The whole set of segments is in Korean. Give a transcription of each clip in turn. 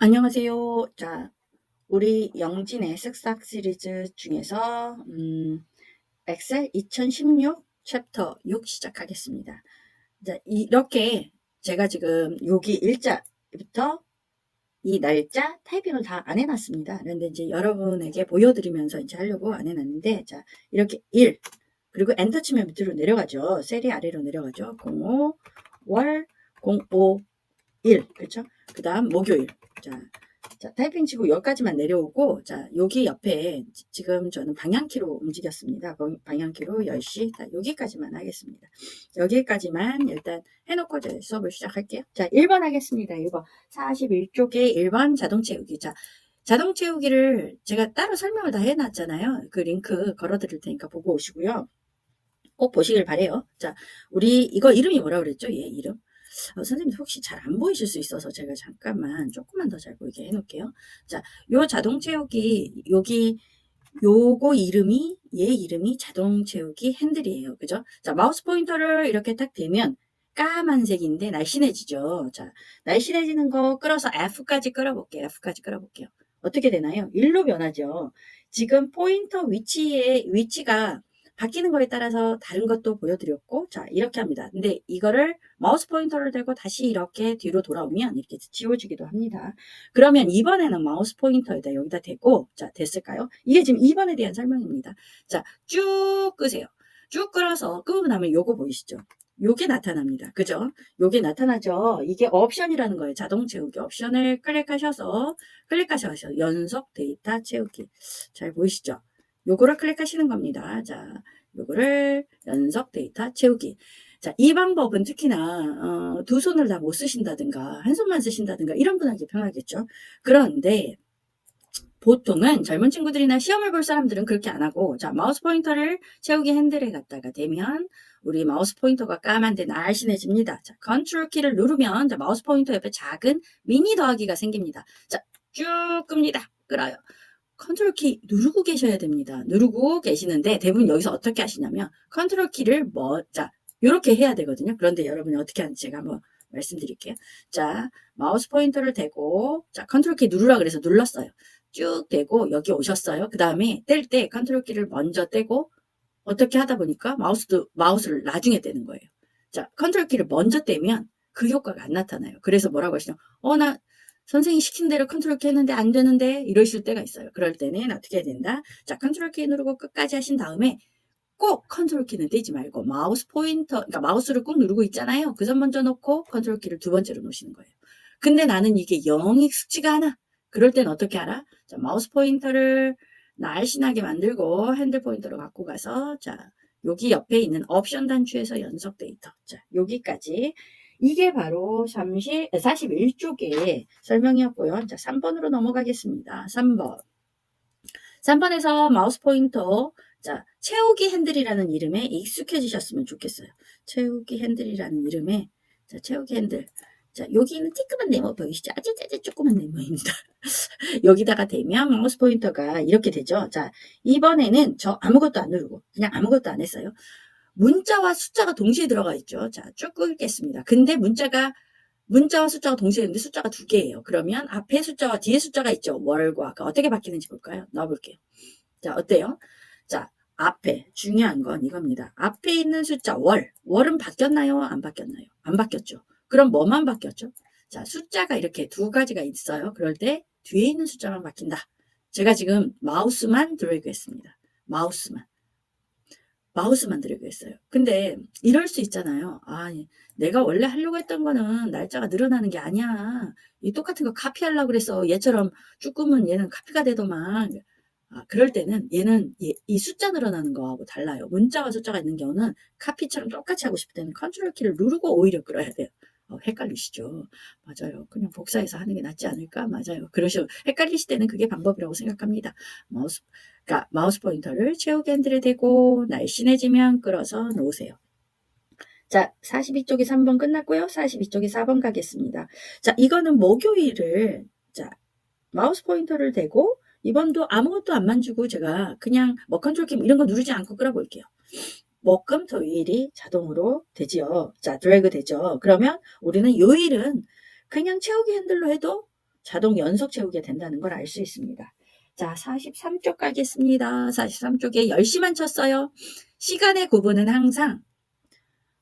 안녕하세요. 자, 우리 영진의 쓱싹 시리즈 중에서 엑셀 2016 챕터 6 시작하겠습니다. 자, 이렇게 제가 지금 여기 일자부터 이 날짜 타이핑을 다 안 해놨습니다. 그런데 이제 여러분에게 보여드리면서 이제 하려고 안 해놨는데, 자, 이렇게 1 그리고 엔터 치면 밑으로 내려가죠. 셀이 아래로 내려가죠. 05 월 05 1 그렇죠? 그 다음 목요일. 자, 타이핑 치고 여기까지만 내려오고, 자, 여기 옆에 지금 저는 방향키로 움직였습니다. 방향키로 10시, 여기까지만 하겠습니다. 여기까지만 일단 해놓고 이제 수업을 시작할게요. 자, 1번 하겠습니다. 1번. 41쪽에 1번 자동 채우기. 자, 자동 채우기를 제가 따로 설명을 다 해놨잖아요. 그 링크 걸어드릴 테니까 보고 오시고요. 꼭 보시길 바래요. 자, 우리 이거 이름이 뭐라 그랬죠? 얘 이름. 선생님 혹시 잘 안 보이실 수 있어서 제가 잠깐만 조금만 더 잘 보이게 해놓을게요. 자, 요 자동 채우기 여기 요거 이름이 얘 이름이 자동 채우기 핸들이에요. 그죠? 자, 마우스 포인터를 이렇게 딱 대면 까만색인데 날씬해지죠. 자, 날씬해지는 거 끌어서 F까지 끌어볼게요. F까지 끌어볼게요. 어떻게 되나요? 1로 변하죠. 지금 포인터 위치가 바뀌는 거에 따라서 다른 것도 보여드렸고, 자, 이렇게 합니다. 근데 이거를 마우스 포인터를 대고 다시 이렇게 뒤로 돌아오면 이렇게 지워지기도 합니다. 그러면 2번에는 마우스 포인터에다 여기다 대고, 자, 됐을까요? 이게 지금 2번에 대한 설명입니다. 자, 쭉 끄세요. 쭉 끌어서 끄고 나면 요거 보이시죠? 요게 나타납니다. 그죠? 요게 나타나죠? 이게 옵션이라는 거예요. 자동 채우기 옵션을 클릭하셔서 연속 데이터 채우기. 잘 보이시죠? 요거를 클릭하시는 겁니다. 자, 요거를 연속 데이터 채우기. 자, 이 방법은 특히나 두 손을 다 못 쓰신다든가 한 손만 쓰신다든가 이런 분에게 편하겠죠. 그런데 보통은 젊은 친구들이나 시험을 볼 사람들은 그렇게 안 하고, 자, 마우스 포인터를 채우기 핸들에 갖다가 대면 우리 마우스 포인터가 까만데 날씬해집니다. 자, 컨트롤 키를 누르면 자, 마우스 포인터 옆에 작은 미니 더하기가 생깁니다. 자, 쭉 끕니다. 끌어요. 컨트롤 키 누르고 계셔야 됩니다. 누르고 계시는데 대부분 여기서 어떻게 하시냐면 컨트롤 키를 자, 요렇게 해야 되거든요. 그런데 여러분이 어떻게 하는지 제가 한번 말씀드릴게요. 자, 마우스 포인터를 대고, 자, 컨트롤 키 누르라 그래서 눌렀어요. 쭉 대고 여기 오셨어요. 그 다음에 뗄 때 컨트롤 키를 먼저 떼고 어떻게 하다 보니까 마우스를 나중에 떼는 거예요. 자, 컨트롤 키를 먼저 떼면 그 효과가 안 나타나요. 그래서 뭐라고 하시냐? 나 선생님이 시킨 대로 컨트롤 키 했는데 안 되는데 이러실 때가 있어요. 그럴 때는 어떻게 해야 된다? 자, 컨트롤 키 누르고 끝까지 하신 다음에 꼭 컨트롤 키는 떼지 말고 마우스 포인터, 그러니까 마우스를 꾹 누르고 있잖아요. 그 선 먼저 놓고 컨트롤 키를 두 번째로 놓으시는 거예요. 근데 나는 이게 영 익숙지가 않아. 그럴 땐 어떻게 알아? 자, 마우스 포인터를 날씬하게 만들고 핸들 포인터로 갖고 가서, 자, 여기 옆에 있는 옵션 단추에서 연속 데이터. 자, 여기까지. 이게 바로 41쪽의 설명이었고요. 자, 3번으로 넘어가겠습니다. 3번. 3번에서 마우스 포인터, 자, 채우기 핸들이라는 이름에 익숙해지셨으면 좋겠어요. 채우기 핸들이라는 이름에, 자, 채우기 핸들. 자, 여기 있는 쬐끄만 네모 보이시죠? 아주 조그만 네모입니다. 여기다가 대면 마우스 포인터가 이렇게 되죠. 자, 이번에는 저 아무것도 안 누르고 그냥 아무것도 안 했어요. 문자와 숫자가 동시에 들어가 있죠. 자, 쭉 끄겠습니다. 근데 문자와 숫자가 동시에 있는데 숫자가 두 개예요. 그러면 앞에 숫자와 뒤에 숫자가 있죠. 월과 어떻게 바뀌는지 볼까요? 넣어볼게요. 자, 어때요? 자, 앞에 중요한 건 이겁니다. 앞에 있는 숫자 월은 바뀌었나요? 안 바뀌었나요? 안 바뀌었죠. 그럼 뭐만 바뀌었죠? 자, 숫자가 이렇게 두 가지가 있어요. 그럴 때 뒤에 있는 숫자만 바뀐다. 제가 지금 마우스만 드래그 했습니다. 마우스만 드래그 했어요. 근데 이럴 수 있잖아요. 아, 내가 원래 하려고 했던 거는 날짜가 늘어나는 게 아니야. 이 똑같은 거 카피하려고 그래서 얘처럼 쭉 끄면 얘는 카피가 되더만. 그럴 때는 얘는 이 숫자 늘어나는 거하고 달라요. 문자와 숫자가 있는 경우는 카피처럼 똑같이 하고 싶을 때는 컨트롤 키를 누르고 오히려 끌어야 돼요. 헷갈리시죠? 맞아요. 그냥 복사해서 하는 게 낫지 않을까? 맞아요. 헷갈리실 때는 그게 방법이라고 생각합니다. 그러니까 마우스 포인터를 채우기 핸들에 대고 날씬해지면 끌어서 놓으세요. 자, 42쪽이 3번 끝났고요. 42쪽이 4번 가겠습니다. 자, 이거는 목요일을, 자, 마우스 포인터를 대고 이번도 아무것도 안 만지고 제가 그냥 컨트롤 키 이런 거 누르지 않고 끌어볼게요. 목, 금, 토, 일이 자동으로 되지요. 자, 드래그 되죠. 그러면 우리는 요일은 그냥 채우기 핸들로 해도 자동 연속 채우기가 된다는 걸 알 수 있습니다. 자, 43쪽 가겠습니다. 43쪽에 10시만 쳤어요. 시간의 구분은 항상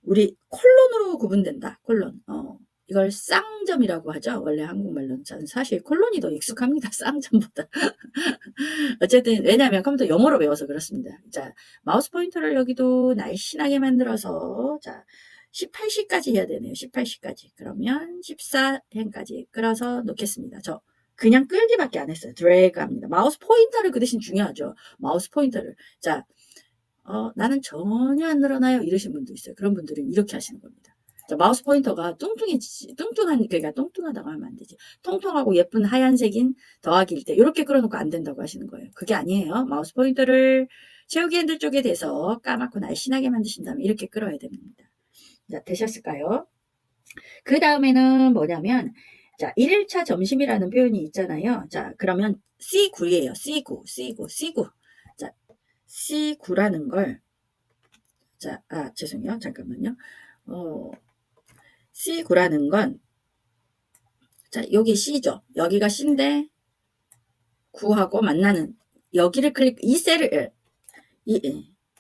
우리 콜론으로 구분된다. 콜론. 이걸 쌍점이라고 하죠. 원래 한국말로는. 저는 사실 콜론이 더 익숙합니다. 쌍점보다. 어쨌든 왜냐하면 컴퓨터 영어로 배워서 그렇습니다. 자, 마우스 포인터를 여기도 날씬하게 만들어서 자 18시까지 해야 되네요. 18시까지. 그러면 14행까지 끌어서 놓겠습니다. 저 그냥 끌기밖에 안 했어요. 드래그 합니다. 마우스 포인터를 그 대신 중요하죠. 마우스 포인터를. 자, 나는 전혀 안 늘어나요. 이러신 분도 있어요. 그런 분들은 이렇게 하시는 겁니다. 자, 마우스 포인터가 뚱뚱해지지. 그러니까 뚱뚱하다고 하면 안 되지. 통통하고 예쁜 하얀색인 더하기일 때 이렇게 끌어놓고 안 된다고 하시는 거예요. 그게 아니에요. 마우스 포인터를 채우기 핸들 쪽에 대서 까맣고 날씬하게 만드신 다음에 이렇게 끌어야 됩니다. 자, 되셨을까요? 그 다음에는 뭐냐면 자, 1일차 점심이라는 표현이 있잖아요. 자, 그러면 C9이에요. C9. 자, C9라는 걸 자, 죄송해요. 잠깐만요. C9라는 건 자, 여기 C죠. 여기가 C인데 9하고 만나는 여기를 이 셀을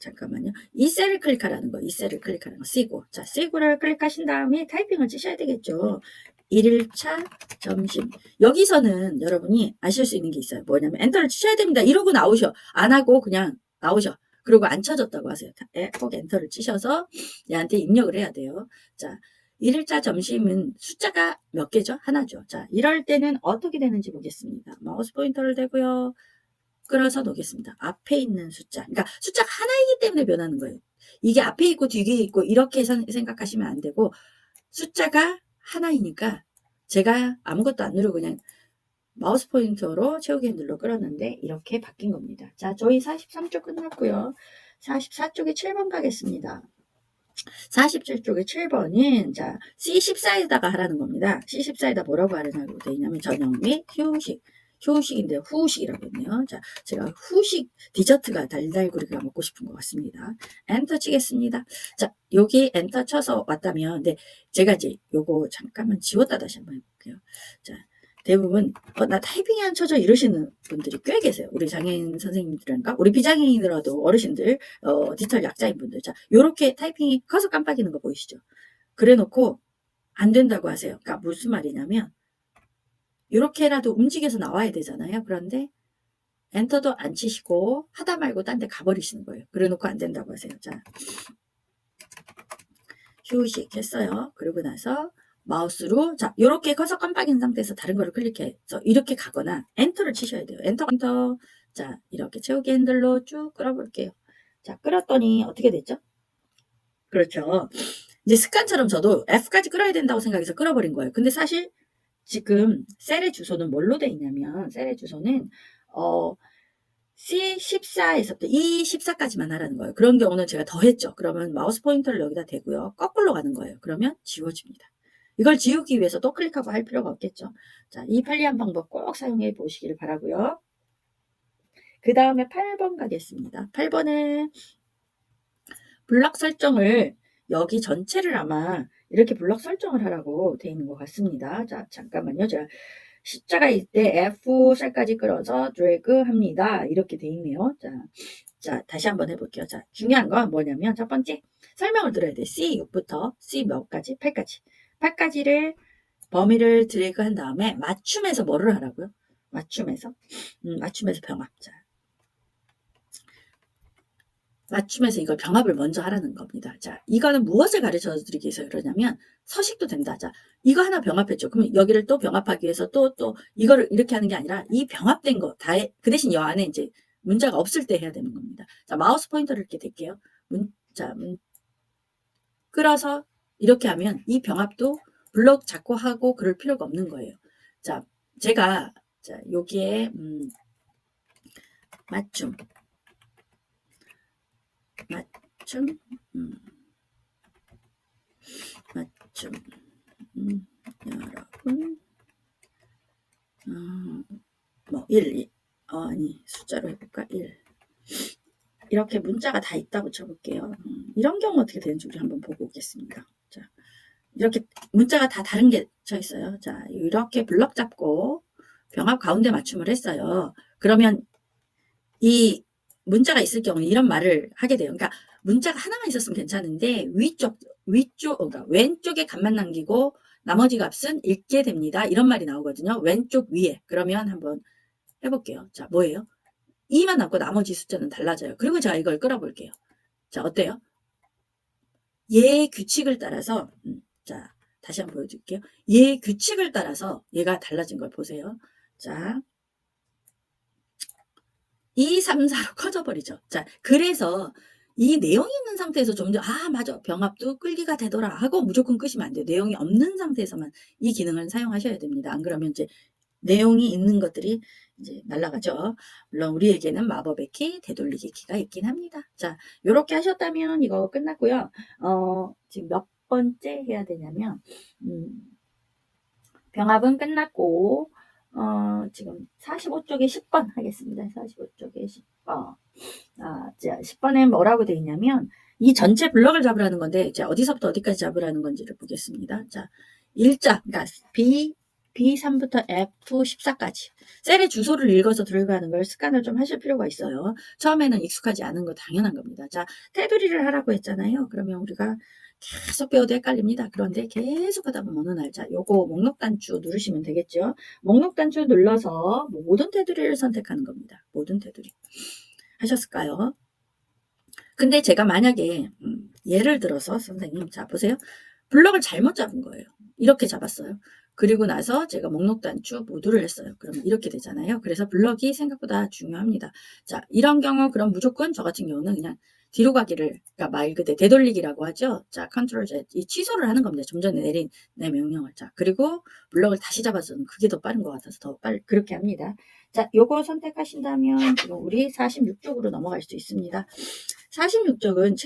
잠깐만요. 이 셀을 클릭하라는 거. 이 셀을 클릭하는 거. C9. 자, C9를 클릭하신 다음에 타이핑을 치셔야 되겠죠. 1일차 점심. 여기서는 여러분이 아실 수 있는 게 있어요. 뭐냐면 엔터를 치셔야 됩니다. 이러고 나오셔. 안 하고 그냥 나오셔. 그리고 안 쳐졌다고 하세요. 꼭 엔터를 치셔서 얘한테 입력을 해야 돼요. 자, 1일차 점심은 숫자가 몇 개죠? 하나죠. 자, 이럴 때는 어떻게 되는지 보겠습니다. 마우스 포인터를 대고요. 끌어서 놓겠습니다. 앞에 있는 숫자. 그러니까 숫자가 하나이기 때문에 변하는 거예요. 이게 앞에 있고 뒤에 있고 이렇게 생각하시면 안 되고 숫자가 하나이니까 제가 아무것도 안 누르고 그냥 마우스 포인터로 채우기 핸들로 끌었는데 이렇게 바뀐 겁니다. 자, 저희 43쪽 끝났고요. 44쪽에 7번 가겠습니다. 47쪽에 7번은 자 C14에다가 하라는 겁니다. C14에다 뭐라고 하라고 되어 있냐면 저녁 및 휴식. 휴식인데 후식이라고 했네요. 자, 제가 후식 디저트가 달달구리가 먹고 싶은 것 같습니다. 엔터 치겠습니다. 자, 여기 엔터 쳐서 왔다면, 네, 제가 이제 요거 잠깐만 지웠다 다시 한번 해볼게요. 자, 대부분 나 타이핑이 안 쳐져 이러시는 분들이 꽤 계세요. 우리 장애인 선생님들인가 우리 비장애인이라도 어르신들 디지털 약자인 분들 자 요렇게 타이핑이 커서 깜빡이는 거 보이시죠? 그래 놓고 안 된다고 하세요. 그러니까 무슨 말이냐면 요렇게라도 움직여서 나와야 되잖아요. 그런데 엔터도 안 치시고 하다 말고 딴 데 가버리시는 거예요. 그래 놓고 안 된다고 하세요. 자 휴식 했어요. 그러고 나서 마우스로 자 이렇게 커서 깜빡이는 상태에서 다른 거를 클릭해서 이렇게 가거나 엔터를 치셔야 돼요. 엔터 자 이렇게 채우기 핸들로 쭉 끌어볼게요. 자 끌었더니 어떻게 됐죠? 그렇죠. 이제 습관처럼 저도 F까지 끌어야 된다고 생각해서 끌어버린 거예요. 근데 사실 지금 셀의 주소는 뭘로 돼 있냐면 셀의 주소는 C14에서부터 E14까지만 하라는 거예요. 그런 경우는 제가 더 했죠. 그러면 마우스 포인터를 여기다 대고요. 거꾸로 가는 거예요. 그러면 지워집니다. 이걸 지우기 위해서 또 클릭하고 할 필요가 없겠죠. 자, 이 편리한 방법 꼭 사용해 보시기를 바라고요. 그 다음에 8번 가겠습니다. 8번은 블럭 설정을 여기 전체를 아마 이렇게 블럭 설정을 하라고 되어 있는 것 같습니다. 자, 잠깐만요. 제가 십자가 있때 F 셀까지 끌어서 드래그 합니다. 이렇게 되어 있네요. 자, 다시 한번 해볼게요. 자, 중요한 건 뭐냐면 첫 번째 설명을 들어야 돼. C6부터 C 몇 가지? 8까지. 8가지를 범위를 드래그 한 다음에 맞춤해서 뭐를 하라고요? 맞춤해서 병합. 자, 맞춤해서 이걸 병합을 먼저 하라는 겁니다. 자, 이거는 무엇을 가르쳐 드리기 위해서 그러냐면 서식도 된다. 자, 이거 하나 병합했죠. 그러면 여기를 또 병합하기 위해서 또 이거를 이렇게 하는 게 아니라 이 병합된 거 다 그 대신 여 안에 이제 문자가 없을 때 해야 되는 겁니다. 자, 마우스 포인터를 이렇게 댈게요. 끌어서 이렇게 하면 이 병합도 블록 잡고 하고 그럴 필요가 없는 거예요. 자, 제가 자, 여기에 맞춤 여러분 뭐 1, 아니 숫자로 해볼까? 1 이렇게 문자가 다 있다고 쳐볼게요. 이런 경우 어떻게 되는지 우리 한번 보고 오겠습니다. 자, 이렇게 문자가 다 다른 게 쳐 있어요. 자, 이렇게 블럭 잡고 병합 가운데 맞춤을 했어요. 그러면 이 문자가 있을 경우에 이런 말을 하게 돼요. 그러니까 문자가 하나만 있었으면 괜찮은데 그러니까 왼쪽에 값만 남기고 나머지 값은 읽게 됩니다. 이런 말이 나오거든요. 왼쪽 위에. 그러면 한번 해볼게요. 자, 뭐예요? 2만 남고 나머지 숫자는 달라져요. 그리고 제가 이걸 끌어볼게요. 자, 어때요? 얘의 규칙을 따라서 자, 다시 한번 보여드릴게요. 얘의 규칙을 따라서 얘가 달라진 걸 보세요. 자, 2, 3, 4로 커져버리죠. 자, 그래서 이 내용이 있는 상태에서 좀 더, 맞아. 병합도 끌기가 되더라 하고 무조건 끄시면 안 돼요. 내용이 없는 상태에서만 이 기능을 사용하셔야 됩니다. 안 그러면 이제 내용이 있는 것들이 이제 날아가죠. 물론 우리에게는 마법의 키, 되돌리기 키가 있긴 합니다. 자, 요렇게 하셨다면 이거 끝났고요. 지금 몇 번째 해야 되냐면, 병합은 끝났고, 지금 45쪽에 10번 하겠습니다. 45쪽에 10번. 자, 10번에 뭐라고 되어 있냐면, 이 전체 블럭을 잡으라는 건데, 이제 어디서부터 어디까지 잡으라는 건지를 보겠습니다. 자, 일자, 그러니까 B3부터 F14까지. 셀의 주소를 읽어서 들어가는 걸 습관을 좀 하실 필요가 있어요. 처음에는 익숙하지 않은 거 당연한 겁니다. 자, 테두리를 하라고 했잖아요. 그러면 우리가 계속 배워도 헷갈립니다. 그런데 계속 하다 보면 어느 날, 자, 요거 목록 단추 누르시면 되겠죠. 목록 단추 눌러서 모든 테두리를 선택하는 겁니다. 모든 테두리. 하셨을까요? 근데 제가 만약에 예를 들어서 선생님, 자 보세요. 블럭을 잘못 잡은 거예요. 이렇게 잡았어요. 그리고 나서 제가 목록 단추 모두를 했어요. 그러면 이렇게 되잖아요. 그래서 블럭이 생각보다 중요합니다. 자, 이런 경우 그럼 무조건 저 같은 경우는 그냥 뒤로 가기를, 그러니까 말 그대로 되돌리기라고 하죠. 자, 컨트롤 Z, 이 취소를 하는 겁니다. 좀 전에 내린 내 명령을. 자, 그리고 블럭을 다시 잡아서는 그게 더 빠른 것 같아서 더 빨리 그렇게 합니다. 자, 요거 선택하신다면 지금 우리 46쪽으로 넘어갈 수 있습니다. 46쪽은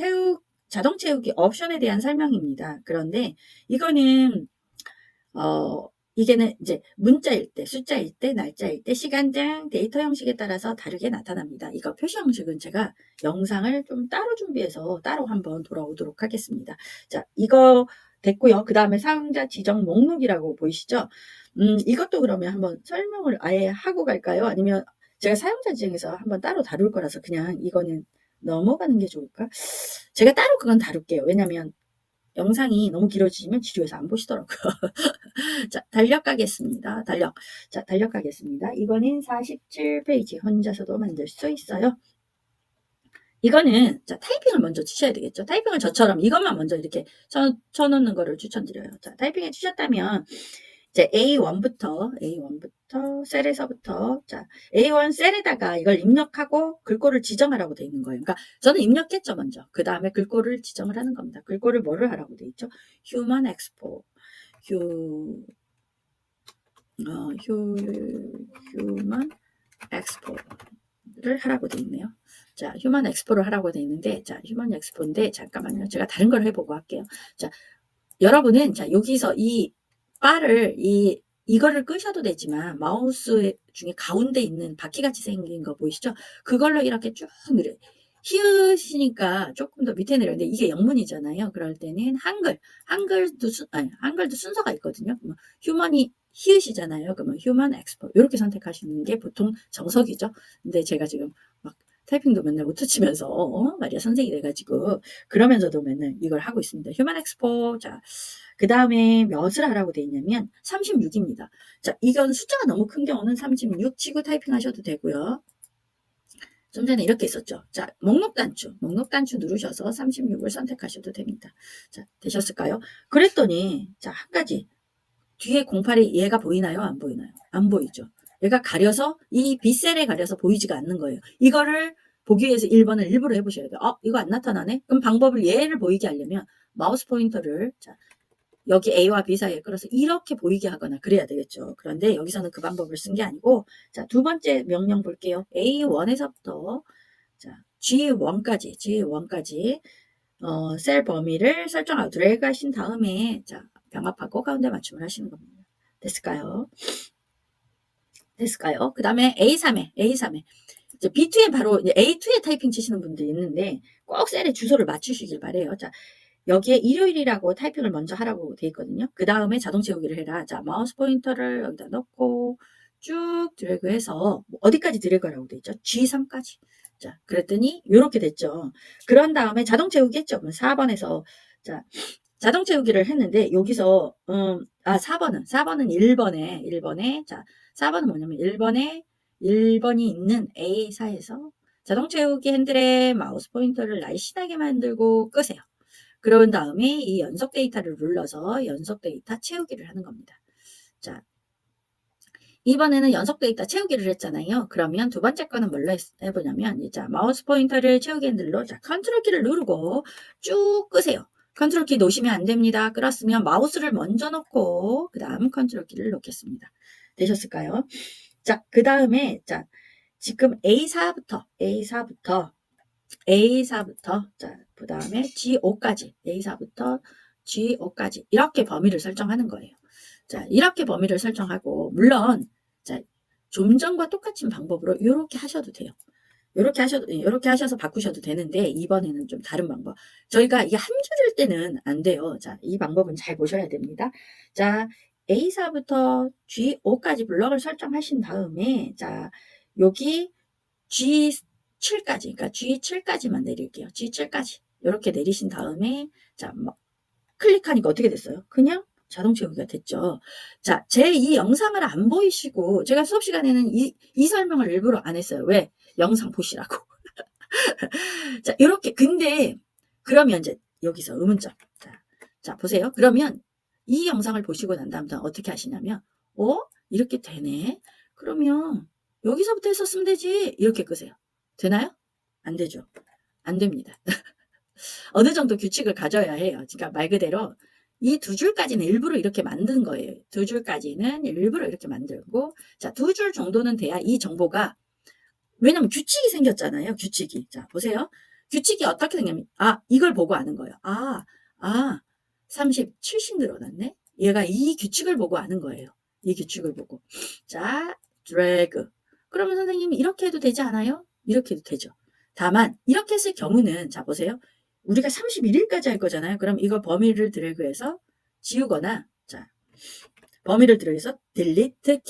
자동 채우기 옵션에 대한 설명입니다. 그런데 이거는 이게는 이제 문자일 때, 숫자일 때, 날짜일 때, 시간 등 데이터 형식에 따라서 다르게 나타납니다. 이거 표시 형식은 제가 영상을 좀 따로 준비해서 따로 한번 돌아오도록 하겠습니다. 자, 이거 됐고요. 그 다음에 사용자 지정 목록이라고 보이시죠? 이것도 그러면 한번 설명을 아예 하고 갈까요? 아니면 제가 사용자 지정에서 한번 따로 다룰 거라서 그냥 이거는 넘어가는 게 좋을까? 제가 따로 그건 다룰게요. 왜냐면 영상이 너무 길어지면 지루해서 안 보시더라고요. 자, 달력 가겠습니다. 달력. 자, 달력 가겠습니다. 이거는 47페이지 혼자서도 만들 수 있어요. 이거는 자 타이핑을 먼저 치셔야 되겠죠. 타이핑을 저처럼 이것만 먼저 이렇게 쳐놓는 거를 추천드려요. 자, 타이핑해 주셨다면 이제 A1부터 셀에서부터 자 A1 셀에다가 이걸 입력하고 글꼴을 지정하라고 돼 있는 거예요. 그러니까 저는 입력했죠 먼저. 그 다음에 글꼴을 지정을 하는 겁니다. 글꼴을 뭐를 하라고 돼 있죠? Human Expo, Human Expo를 하라고 돼 있네요. 자, 휴먼 엑스포를 하라고 돼 있는데, 자, 휴먼 엑스포인데, 잠깐만요. 제가 다른 걸 해보고 할게요. 자, 여러분은, 자, 여기서 이 바를, 이거를 끄셔도 되지만, 마우스 중에 가운데 있는 바퀴같이 생긴 거 보이시죠? 그걸로 이렇게 쭉 내려. 히읗이니까 조금 더 밑에 내렸는데, 이게 영문이잖아요. 그럴 때는 한글도 순서가 있거든요. 휴먼이 히읗이잖아요. 그러면 휴먼 엑스포. 이렇게 선택하시는 게 보통 정석이죠. 근데 제가 지금 막 타이핑도 맨날 못 치면서 말이야 선생이 돼가지고 그러면서도 맨날 이걸 하고 있습니다. 휴먼 엑스포. 자, 그 다음에 몇을 하라고 돼 있냐면 36입니다. 자, 이건 숫자가 너무 큰 경우는 36 치고 타이핑 하셔도 되고요. 좀 전에 이렇게 있었죠. 자, 목록 단추 누르셔서 36을 선택하셔도 됩니다. 자, 되셨을까요? 그랬더니 자, 한 가지 뒤에 08이 얘가 보이나요? 안 보이나요? 안 보이죠. 얘가 가려서 이 B셀에 가려서 보이지가 않는 거예요. 이거를 보기 위해서 1번을 일부러 해보셔야 돼요. 이거 안 나타나네? 그럼 방법을 얘를 보이게 하려면 마우스 포인터를 자, 여기 A와 B 사이에 끌어서 이렇게 보이게 하거나 그래야 되겠죠. 그런데 여기서는 그 방법을 쓴 게 아니고 자, 두 번째 명령 볼게요. A1에서부터 자, G1까지 셀 범위를 설정하고 드래그 하신 다음에 자, 병합하고 가운데 맞춤을 하시는 겁니다. 됐을까요? 됐을까요? 그 다음에 A3에 이제 B2에 바로 이제 A2에 타이핑 치시는 분들이 있는데 꼭 셀에 주소를 맞추시길 바래요. 자, 여기에 일요일이라고 타이핑을 먼저 하라고 돼 있거든요. 그 다음에 자동 채우기를 해라. 자, 마우스 포인터를 여기다 넣고 쭉 드래그해서 어디까지 드래그하라고 돼 있죠? G3까지. 자, 그랬더니 이렇게 됐죠. 그런 다음에 자동 채우기 했죠. 그럼 4번에서 자, 자동 채우기를 했는데 여기서 4번은 1번에 자, 4번은 뭐냐면 1번이 있는 A사에서 자동 채우기 핸들에 마우스 포인터를 날씬하게 만들고 끄세요. 그런 다음에 이 연속 데이터를 눌러서 연속 데이터 채우기를 하는 겁니다. 자, 이번에는 연속 데이터 채우기를 했잖아요. 그러면 두 번째 거는 뭘로 해보냐면 자, 마우스 포인터를 채우기 핸들로 자, 컨트롤 키를 누르고 쭉 끄세요. 컨트롤 키 놓으시면 안 됩니다. 끌었으면 마우스를 먼저 넣고 그 다음 컨트롤 키를 놓겠습니다. 되셨을까요? 자, 그 다음에 자, 지금 A4부터 자, 그 다음에 G5까지 A4부터 G5까지 이렇게 범위를 설정하는 거예요. 자, 이렇게 범위를 설정하고 물론 자, 좀 전과 똑같은 방법으로 이렇게 하셔도 돼요. 이렇게 하셔서 바꾸셔도 되는데 이번에는 좀 다른 방법. 저희가 이게 한 줄일 때는 안 돼요. 자, 이 방법은 잘 보셔야 됩니다. 자, A4부터 G5까지 블럭을 설정하신 다음에 자, 여기 G7까지, 그러니까 G7까지만 내릴게요. G7까지. 이렇게 내리신 다음에 자, 클릭하니까 어떻게 됐어요? 그냥 자동 채우기가 됐죠. 자, 제 이 영상을 안 보이시고 제가 수업 시간에는 이 설명을 일부러 안 했어요. 왜? 영상 보시라고. 자, 이렇게 근데 그러면 이제 여기서 의문점. 자, 보세요. 그러면 이 영상을 보시고 난 다음부터 어떻게 하시냐면 이렇게 되네. 그러면 여기서부터 해서 쓰면 되지. 이렇게 끄세요. 되나요? 안 되죠. 안 됩니다. 어느 정도 규칙을 가져야 해요. 그러니까 말 그대로 이 두 줄까지는 일부러 이렇게 만든 거예요. 두 줄까지는 일부러 이렇게 만들고 자, 두 줄 정도는 돼야 이 정보가 왜냐면 규칙이 생겼잖아요. 규칙이. 자, 보세요. 규칙이 어떻게 생겼냐면 이걸 보고 아는 거예요. 30, 70 늘어났네. 얘가 이 규칙을 보고 아는 거예요. 이 규칙을 보고. 자, 드래그. 그러면 선생님 이렇게 해도 되지 않아요? 이렇게 해도 되죠. 다만 이렇게 했을 경우는 자, 보세요. 우리가 31일까지 할 거잖아요. 그럼 이거 범위를 드래그해서 지우거나 자, 범위를 들어서 딜리트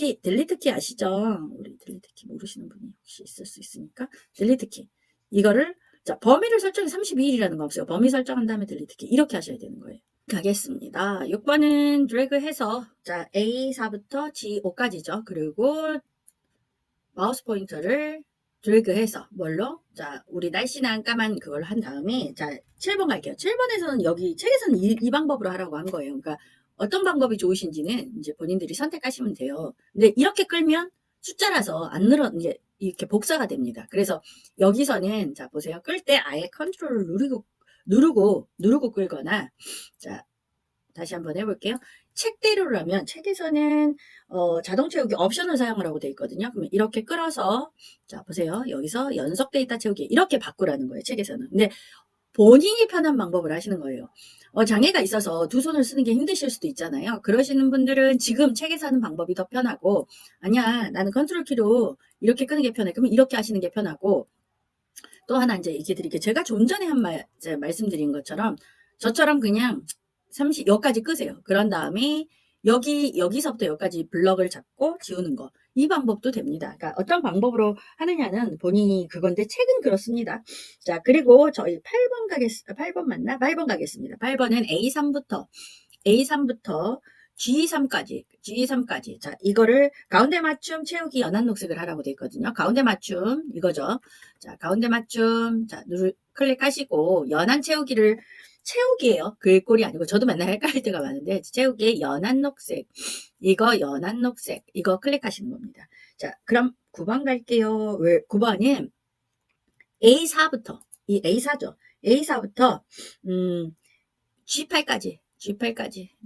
키 아시죠? 우리 딜리트 키 모르시는 분이 혹시 있을 수 있으니까 딜리트 키 이거를 자, 범위를 설정해 32일이라는 거 없어요. 범위 설정한 다음에 딜리트 키 이렇게 하셔야 되는 거예요. 가겠습니다. 6번은 드래그해서 자, A4부터 G5까지죠. 그리고 마우스 포인터를 드래그해서 뭘로? 자, 우리 날씬한 까만 그걸 한 다음에 자, 7번 갈게요. 7번에서는 여기 책에서는 이 방법으로 하라고 한 거예요. 그러니까 어떤 방법이 좋으신지는 이제 본인들이 선택하시면 돼요. 근데 이렇게 끌면 숫자라서 안 이제 이렇게 복사가 됩니다. 그래서 여기서는 자, 보세요. 끌 때 아예 컨트롤을 누르고 끌거나 자, 다시 한번 해볼게요. 책대로라면 책에서는 자동 채우기 옵션을 사용하라고 되어 있거든요. 그러면 이렇게 끌어서 자, 보세요. 여기서 연속 데이터 채우기 이렇게 바꾸라는 거예요. 책에서는. 근데 본인이 편한 방법을 하시는 거예요. 장애가 있어서 두 손을 쓰는 게 힘드실 수도 있잖아요. 그러시는 분들은 지금 책에서 하는 방법이 더 편하고 아니야 나는 컨트롤 키로 이렇게 끄는 게 편해. 그러면 이렇게 하시는 게 편하고 또 하나 이제 얘기 드릴게요. 제가 좀 전에 말씀드린 것처럼 저처럼 그냥 30 여기까지 끄세요. 그런 다음에 여기서부터 여기까지 블럭을 잡고 지우는 거. 이 방법도 됩니다. 그러니까 어떤 방법으로 하느냐는 본인이 그건데 책은 그렇습니다. 자, 그리고 저희 8번 맞나? 8번 가겠습니다. 8번은 A3부터 G3까지. 자, 이거를 가운데 맞춤 채우기 연한 녹색을 하라고 되어 있거든요. 가운데 맞춤, 이거죠. 자, 가운데 맞춤. 자, 클릭하시고, 연한 채우기예요. 글꼴이 아니고, 저도 맨날 헷갈릴 때가 많은데, 채우기에 연한 녹색. 이거 클릭하시는 겁니다. 자, 그럼 9번 갈게요. 9번은 A4부터, 이 A4죠. A4부터, G8까지.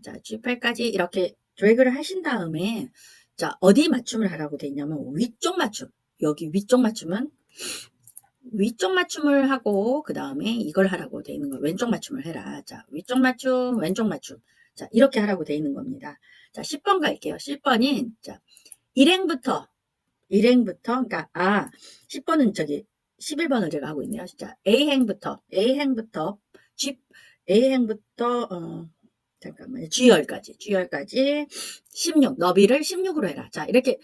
자, G8까지 이렇게 드래그를 하신 다음에, 자, 어디 맞춤을 하라고 돼 있냐면, 위쪽 맞춤. 여기 위쪽 맞춤을 하고, 그 다음에 이걸 하라고 돼 있는 거. 왼쪽 맞춤을 해라. 자, 위쪽 맞춤, 왼쪽 맞춤. 자, 이렇게 하라고 돼 있는 겁니다. 자, 10번 갈게요. 10번인, 자, 일행부터 일행부터, 그러니까, 10번은 저기, 11번을 제가 하고 있네요. 진짜, G, A행부터, 잠깐만요. G열까지 16, 너비를 16으로 해라. 자, 이렇게,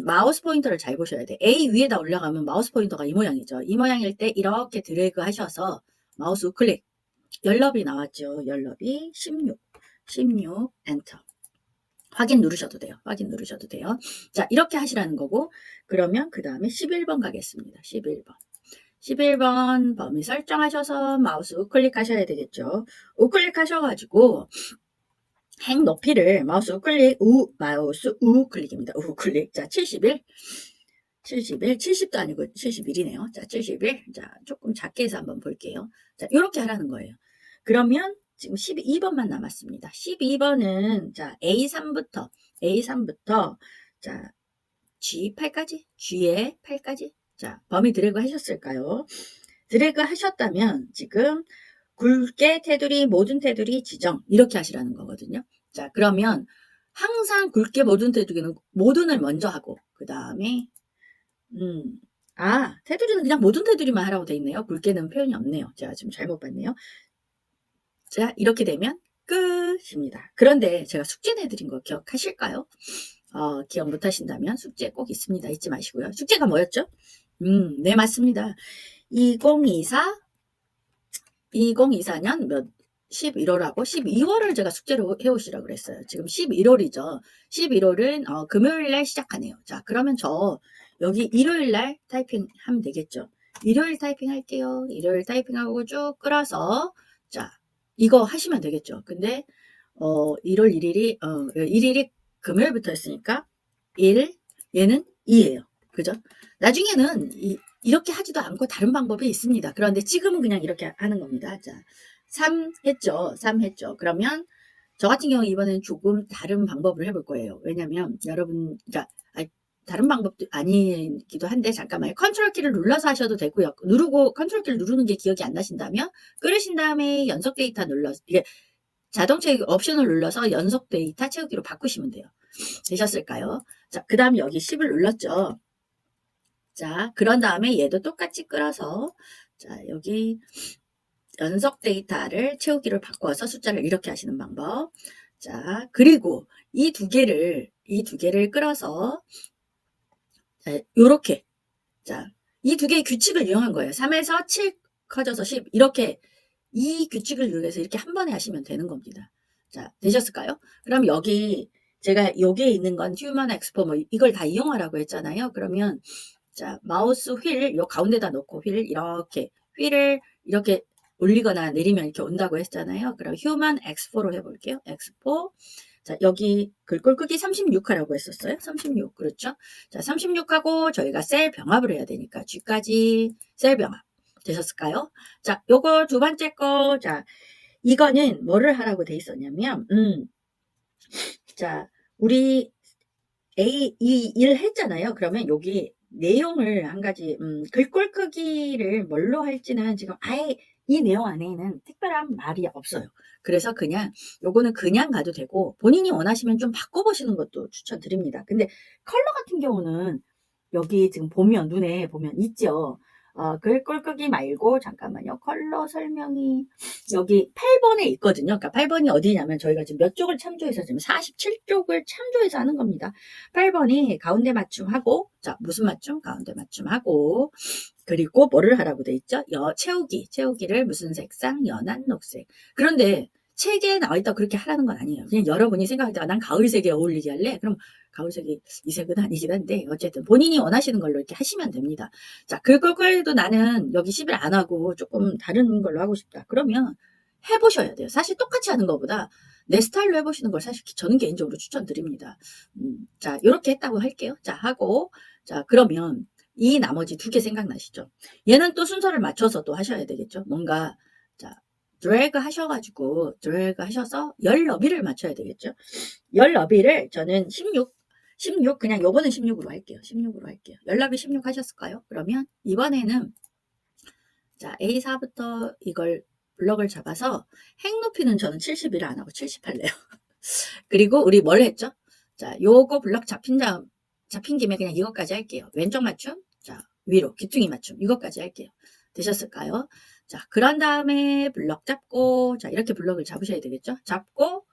마우스 포인터를 잘 보셔야 돼. A 위에다 올려가면 마우스 포인터가 이 모양이죠. 이 모양일 때 이렇게 드래그 하셔서 마우스 우클릭. 열너비 나왔죠. 열너비 16, 엔터. 확인 누르셔도 돼요. 자, 이렇게 하시라는 거고, 그러면 그 다음에 11번 가겠습니다. 11번 범위 설정하셔서 마우스 우클릭 하셔야 되겠죠. 우클릭 하셔가지고, 행 높이를 마우스 우클릭입니다. 우클릭. 자, 71. 70도 아니고 71이네요. 자, 71. 자, 조금 작게 해서 한번 볼게요. 자, 이렇게 하라는 거예요. 그러면 지금 12번만 남았습니다. 12번은 자, A3부터 자, G8까지, G에 8까지. 자, 범위 드래그 하셨을까요? 드래그 하셨다면 지금 굵게 테두리, 모든 테두리 지정 이렇게 하시라는 거거든요. 자, 그러면 항상 굵게 모든 테두리는 모든을 먼저 하고 그 다음에 테두리는 그냥 모든 테두리만 하라고 돼 있네요. 굵게는 표현이 없네요. 제가 지금 잘못 봤네요. 자, 이렇게 되면 끝입니다. 그런데 제가 숙제 내드린 거 기억하실까요? 기억 못 하신다면 숙제 꼭 있습니다. 잊지 마시고요. 숙제가 뭐였죠? 네, 맞습니다. 2024년 11월하고 12월을 제가 숙제로 해오시라고 그랬어요. 지금 11월이죠. 11월은 금요일날 시작하네요. 자, 그러면 저 여기 일요일날 타이핑하면 되겠죠. 일요일 타이핑 할게요. 일요일 타이핑하고 쭉 끌어서 자, 이거 하시면 되겠죠. 근데 1월 1일이 금요일부터 했으니까 1, 얘는 2예요. 그죠? 나중에는 이렇게 하지도 않고 다른 방법이 있습니다. 그런데 지금은 그냥 이렇게 하는 겁니다. 자, 3 했죠. 그러면 저 같은 경우 이번에는 조금 다른 방법을 해볼 거예요. 왜냐면 여러분, 그러니까 다른 방법도 아니기도 한데 잠깐만요. 컨트롤 키를 눌러서 하셔도 되고요. 컨트롤 키를 누르는 게 기억이 안 나신다면 끌으신 다음에 연속 데이터 이게 자동 채우기 옵션을 눌러서 연속 데이터 채우기로 바꾸시면 돼요. 되셨을까요? 자, 그 다음에 여기 10을 눌렀죠. 자, 그런 다음에 얘도 똑같이 끌어서 자, 여기 연속 데이터를 채우기로 바꿔서 숫자를 이렇게 하시는 방법. 자, 그리고 이 두 개를 끌어서 요렇게 자, 이 두 개의 규칙을 이용한 거예요. 3에서 7 커져서 10 이렇게 이 규칙을 이용해서 이렇게 한 번에 하시면 되는 겁니다. 자, 되셨을까요? 그럼 여기 제가 여기에 있는 건 휴먼 엑스포 뭐 이걸 다 이용하라고 했잖아요. 그러면 자, 마우스 휠 요 가운데다 놓고 휠을 이렇게 올리거나 내리면 이렇게 온다고 했잖아요. 그럼 휴먼 엑스포로 해볼게요. 엑스포. 자, 여기 글꼴 크기 36 하라고 했었어요. 36. 그렇죠? 자, 36하고 저희가 셀 병합을 해야 되니까 G까지 셀 병합. 되셨을까요? 자, 요거 두 번째 거. 자, 이거는 뭐를 하라고 돼 있었냐면, 자, 우리 이 일 했잖아요. 그러면 여기 내용을 한 가지, 글꼴 크기를 뭘로 할지는 지금 아예 이 내용 안에는 특별한 말이 없어요. 그래서 요거는 그냥 가도 되고, 본인이 원하시면 좀 바꿔보시는 것도 추천드립니다. 근데 컬러 같은 경우는 여기 지금 눈에 보면 있죠. 글꼴 크기 말고, 잠깐만요. 컬러 설명이 여기 8번에 있거든요. 그러니까 8번이 어디냐면 저희가 지금 몇 쪽을 참조해서 지금 47쪽을 참조해서 하는 겁니다. 8번이 가운데 맞춤하고, 자, 무슨 맞춤? 가운데 맞춤하고, 그리고 뭐를 하라고 돼 있죠? 채우기를 무슨 색상? 연한 녹색. 그런데 책에 나와있다고 그렇게 하라는 건 아니에요. 그냥 여러분이 생각할 때, 난 가을색에 어울리게 할래? 그럼 가을색이 이 색은 아니긴 한데, 어쨌든 본인이 원하시는 걸로 이렇게 하시면 됩니다. 자, 그걸도 나는 여기 10일 안 하고 조금 다른 걸로 하고 싶다. 그러면 해보셔야 돼요. 사실 똑같이 하는 것보다 내 스타일로 해보시는 걸 사실 저는 개인적으로 추천드립니다. 자, 이렇게 했다고 할게요. 자, 자, 그러면 이 나머지 두 개 생각나시죠? 얘는 또 순서를 맞춰서 또 하셔야 되겠죠? 뭔가, 자, 드래그 하셔서 열 너비를 맞춰야 되겠죠? 열 너비를 저는 16, 그냥 요거는 16으로 할게요. 열 너비 16 하셨을까요? 그러면 이번에는 자, A4부터 이걸 블럭을 잡아서 행 높이는 저는 71을 안 하고 70 할래요. 그리고 우리 뭘 했죠? 자, 요거 블럭 잡힌 다음 잡힌 김에 그냥 이것까지 할게요. 왼쪽 맞춤, 자, 위로, 귀퉁이 맞춤, 이것까지 할게요. 되셨을까요? 자, 그런 다음에 블럭 잡고, 자, 이렇게 블럭을 잡으셔야 되겠죠? 잡고,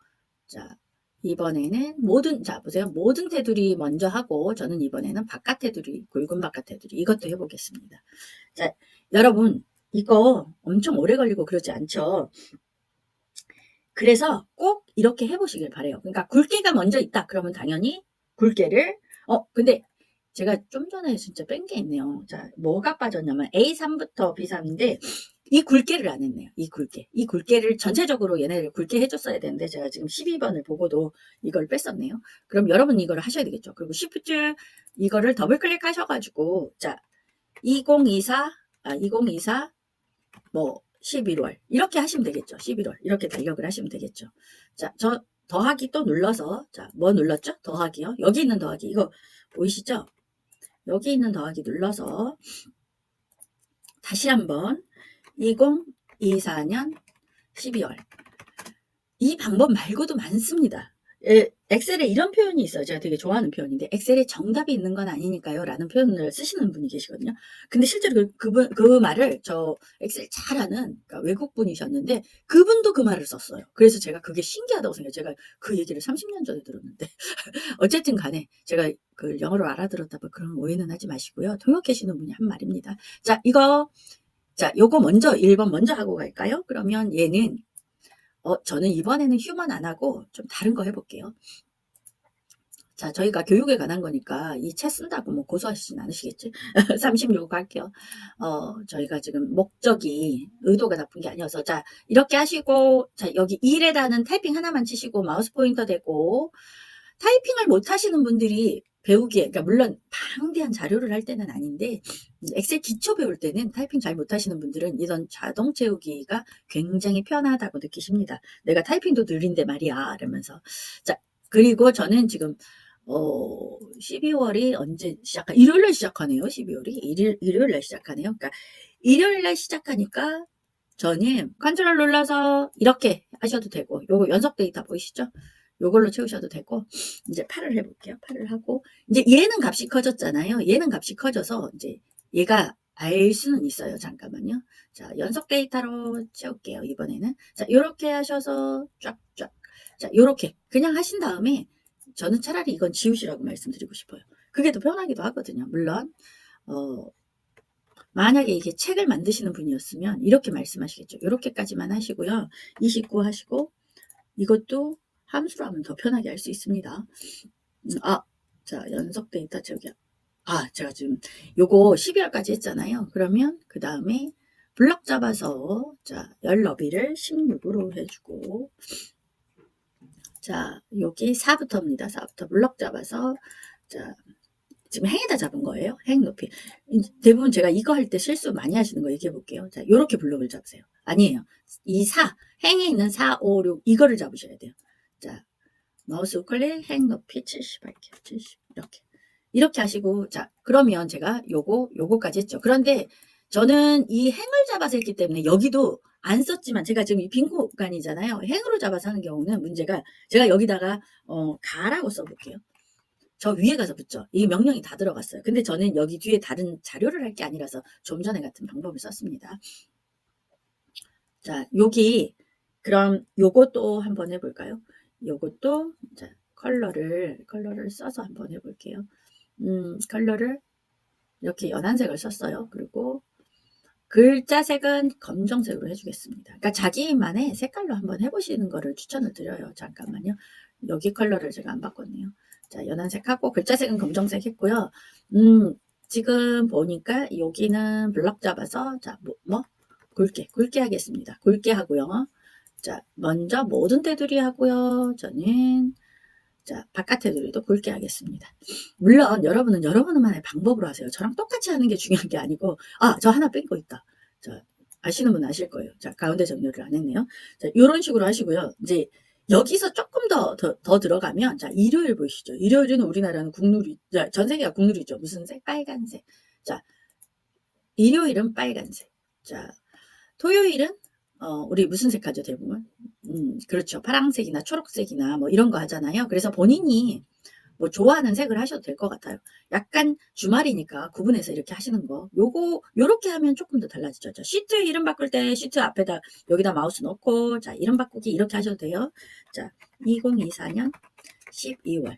자, 이번에는 자, 보세요. 모든 테두리 먼저 하고, 저는 이번에는 바깥 테두리, 굵은 바깥 테두리, 이것도 해보겠습니다. 자, 여러분, 이거 엄청 오래 걸리고 그러지 않죠? 그래서 꼭 이렇게 해보시길 바래요. 그러니까 굵게가 먼저 있다. 그러면 당연히 굵게를, 근데 제가 좀 전에 진짜 뺀 게 있네요. 자, 뭐가 빠졌냐면 A3부터 B3인데, 이 굵게를 안 했네요. 이 굵게. 이 굵게를 전체적으로 얘네를 굵게 해줬어야 되는데, 제가 지금 12번을 보고도 이걸 뺐었네요. 그럼 여러분 이걸 하셔야 되겠죠. 그리고 Shift 이거를 더블 클릭하셔가지고, 자, 2024, 뭐, 11월. 이렇게 하시면 되겠죠. 11월. 이렇게 달력을 하시면 되겠죠. 자, 저 더하기 또 눌러서, 자, 뭐 눌렀죠? 더하기요. 여기 있는 더하기. 이거 보이시죠? 여기 있는 더하기 눌러서 다시 한번 2024년 12월. 이 방법 말고도 많습니다. 엑셀에 이런 표현이 있어요. 제가 되게 좋아하는 표현인데, 엑셀에 정답이 있는 건 아니니까요 라는 표현을 쓰시는 분이 계시거든요. 근데 실제로 그 말을 저 엑셀 잘하는, 그러니까 외국분이셨는데 그분도 그 말을 썼어요. 그래서 제가 그게 신기하다고 생각해요. 제가 그 얘기를 30년 전에 들었는데 어쨌든 간에 제가 그 영어로 알아들었다고 그런 오해는 하지 마시고요. 통역하시는 분이 한 말입니다. 자, 요거 먼저 1번 먼저 하고 갈까요? 그러면 얘는 저는 이번에는 휴먼 안 하고 좀 다른 거 해볼게요. 자, 저희가 교육에 관한 거니까 이 책 쓴다고 뭐 고소하시진 않으시겠지? 36 할게요. 저희가 지금 목적이 의도가 나쁜 게 아니어서, 자, 이렇게 하시고, 자, 여기 1에다는 타이핑 하나만 치시고 마우스 포인터 대고, 타이핑을 못 하시는 분들이 배우기에, 그러니까 물론 방대한 자료를 할 때는 아닌데, 엑셀 기초 배울 때는 타이핑 잘 못하시는 분들은 이런 자동 채우기가 굉장히 편하다고 느끼십니다. 내가 타이핑도 느린데 말이야, 이러면서. 자, 그리고 저는 지금 12월이 언제 일요일날 시작하네요. 12월이 일요일날 시작하네요. 그러니까 일요일날 시작하니까 저는 컨트롤 눌러서 이렇게 하셔도 되고, 요거 연속 데이터 보이시죠? 요걸로 채우셔도 되고, 이제 8을 해볼게요. 8을 하고, 이제 얘는 값이 커졌잖아요. 얘는 값이 커져서 이제 얘가 알 수는 있어요. 잠깐만요. 자, 연속 데이터로 채울게요. 이번에는. 자, 요렇게 하셔서 쫙쫙. 자, 요렇게 그냥 하신 다음에 저는 차라리 이건 지우시라고 말씀드리고 싶어요. 그게 더 편하기도 하거든요. 물론 만약에 이게 책을 만드시는 분이었으면 이렇게 말씀하시겠죠. 이렇게까지만 하시고요. 29 하시고, 이것도 함수로 하면 더 편하게 할 수 있습니다. 자, 연속 데이터 채우기. 제가 지금 요거 12월까지 했잖아요. 그러면 그 다음에 블럭 잡아서, 자, 열 너비를 16으로 해주고, 자, 여기 4부터입니다. 4부터 블럭 잡아서, 자, 지금 행에다 잡은 거예요. 행 높이. 대부분 제가 이거 할 때 실수 많이 하시는 거 얘기해 볼게요. 자, 요렇게 블럭을 잡으세요. 아니에요. 이 4, 행에 있는 4, 5, 6, 이거를 잡으셔야 돼요. 자, 마우스 우클릭, 행 높이 70 할게요. 70. 이렇게 하시고, 자, 그러면 제가 요거까지 했죠. 그런데 저는 이 행을 잡아서 했기 때문에 여기도 안 썼지만, 제가 지금 이 빈 공간이잖아요. 행으로 잡아서 하는 경우는 문제가, 제가 여기다가 가라고 써볼게요. 저 위에 가서 붙죠. 이 명령이 다 들어갔어요. 근데 저는 여기 뒤에 다른 자료를 할 게 아니라서 좀 전에 같은 방법을 썼습니다. 자, 여기 그럼 요것도 한번 해볼까요? 요것도, 자, 컬러를 써서 한번 해볼게요. 컬러를 이렇게 연한색을 썼어요. 그리고 글자색은 검정색으로 해주겠습니다. 그러니까 자기만의 색깔로 한번 해보시는 거를 추천을 드려요. 잠깐만요. 여기 컬러를 제가 안 바꿨네요. 자, 연한색하고 글자색은 검정색 했고요. 지금 보니까 여기는 블럭 잡아서, 자, 굵게 하겠습니다. 굵게 하고요. 자, 먼저 모든 테두리 하고요. 저는, 자, 바깥 테두리도 굵게 하겠습니다. 물론 여러분은 여러분만의 방법으로 하세요. 저랑 똑같이 하는 게 중요한 게 아니고, 저 하나 뺀 거 있다. 자, 아시는 분 아실 거예요. 자, 가운데 정렬을 안 했네요. 자, 이런 식으로 하시고요. 이제 여기서 조금 더 들어가면, 자, 일요일 보이시죠? 일요일은 우리나라는 국룰이, 자, 전 세계가 국룰이죠. 무슨 색? 빨간색. 자, 일요일은 빨간색. 자, 토요일은 우리 무슨 색 하죠, 대부분? 그렇죠. 파란색이나 초록색이나 뭐 이런 거 하잖아요. 그래서 본인이 뭐 좋아하는 색을 하셔도 될 것 같아요. 약간 주말이니까 구분해서 이렇게 하시는 거. 요렇게 하면 조금 더 달라지죠. 자, 시트 이름 바꿀 때 시트 앞에다 여기다 마우스 넣고 자, 이름 바꾸기 이렇게 하셔도 돼요. 자, 2024년 12월.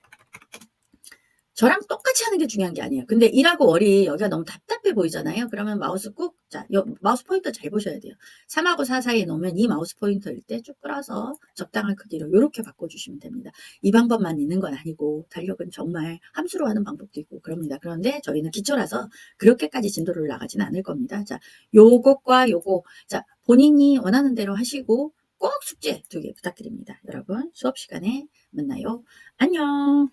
저랑 똑같이 하는 게 중요한 게 아니에요. 근데 1하고 월이 여기가 너무 답답해 보이잖아요. 그러면 마우스 꾹, 자, 마우스 포인터 잘 보셔야 돼요. 3하고 4 사이에 놓으면 이 마우스 포인터일 때 쭉 끌어서 적당한 크기로 이렇게 바꿔주시면 됩니다. 이 방법만 있는 건 아니고 달력은 정말 함수로 하는 방법도 있고 그럽니다. 그런데 저희는 기초라서 그렇게까지 진도를 나가지는 않을 겁니다. 자, 요것과 요거, 자, 본인이 원하는 대로 하시고 꼭 숙제 2개 부탁드립니다. 여러분 수업 시간에 만나요. 안녕.